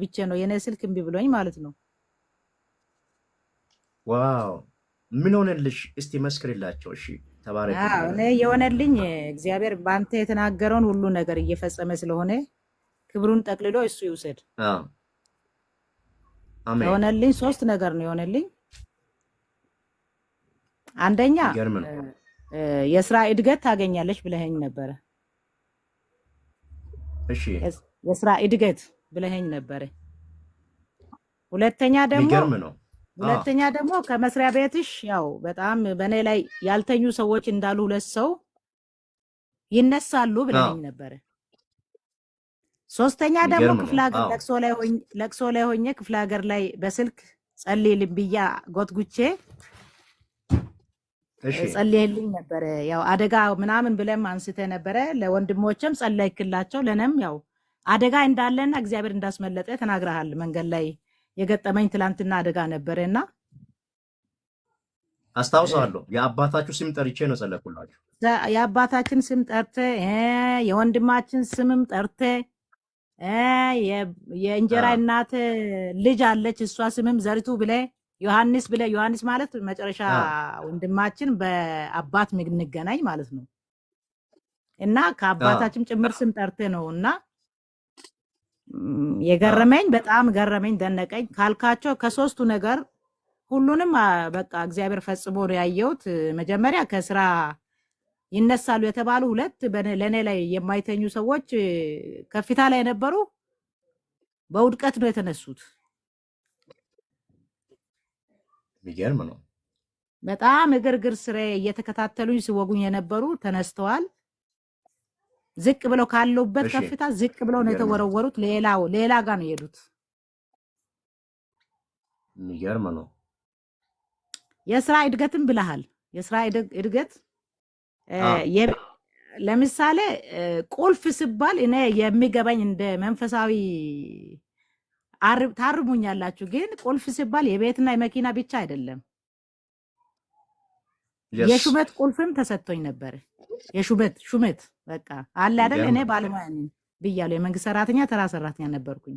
ብቻ ነው የኔ ስልክ እምቢ ብሎኝ ማለት ነው። ዋው ምን ሆነልሽ? እስቲ መስክሪላቸው። እሺ ተባረክ። እኔ የሆነልኝ እግዚአብሔር በአንተ የተናገረውን ሁሉ ነገር እየፈጸመ ስለሆነ ክብሩን ጠቅልሎ እሱ ይውሰድ። አሜን። የሆነልኝ 3 ነገር ነው የሆነልኝ። አንደኛ የስራ እድገት ታገኛለች ብለኸኝ ነበረ። እሺ የስራ እድገት ብለኸኝ ነበረ። ሁለተኛ ደግሞ ከመስሪያ ቤትሽ ያው በጣም በእኔ ላይ ያልተኙ ሰዎች እንዳሉ 2 ሰው ይነሳሉ ብለኸኝ ነበረ። ሶስተኛ ደግሞ ክፍለ ሀገር ለቅሶ ላይ ሆኜ ክፍለ ሀገር ላይ በስልክ ጸልይልኝ ብያ ጎትጉቼ ጸልይልኝ ነበረ። ያው አደጋ ምናምን ብለም አንስተ ነበረ። ለወንድሞችም ጸለይክላቸው። ለነም ያው አደጋ እንዳለና እግዚአብሔር እንዳስመለጠ ተናግረሃል። መንገድ ላይ የገጠመኝ ትላንትና አደጋ ነበረና አስታውሳለሁ። የአባታችሁ ስም ጠርቼ ነው ጸለይኩላችሁ። የአባታችን ስም ጠርተ የወንድማችን ስምም ጠርተ የእንጀራ እናት ልጅ አለች እሷ ስምም ዘሪቱ ብለ ዮሐንስ ብለ ዮሐንስ ማለት መጨረሻ ወንድማችን በአባት እንገናኝ ማለት ነው። እና ከአባታችን ጭምር ስም ጠርተ ነው እና የገረመኝ በጣም ገረመኝ ደነቀኝ። ካልካቸው ከ3ቱ ነገር ሁሉንም በቃ እግዚአብሔር ፈጽሞ ነው ያየሁት። መጀመሪያ ከስራ ይነሳሉ የተባሉ 2 ለኔ ላይ የማይተኙ ሰዎች ከፊታ ላይ የነበሩ በውድቀት ነው የተነሱት። የሚገርም ነው። በጣም እግርግር ስሬ እየተከታተሉኝ ሲወጉኝ የነበሩ ተነስተዋል። ዝቅ ብለው ካሉበት ከፍታ ዝቅ ብለው ነው የተወረወሩት። ሌላ ጋር ነው የሄዱት። የሚገርም ነው። የስራ እድገትም ብለሃል። የስራ እድገት ለምሳሌ ቁልፍ ሲባል እኔ የሚገባኝ እንደ መንፈሳዊ ታርሙኛላችሁ፣ ግን ቁልፍ ሲባል የቤትና የመኪና ብቻ አይደለም። የሹመት ቁልፍም ተሰጥቶኝ ነበር። ሹመት በቃ አለ አይደል? እኔ ባለሙያ ነኝ ብያለሁ። የመንግስት ሰራተኛ ተራ ሰራተኛ ነበርኩኝ።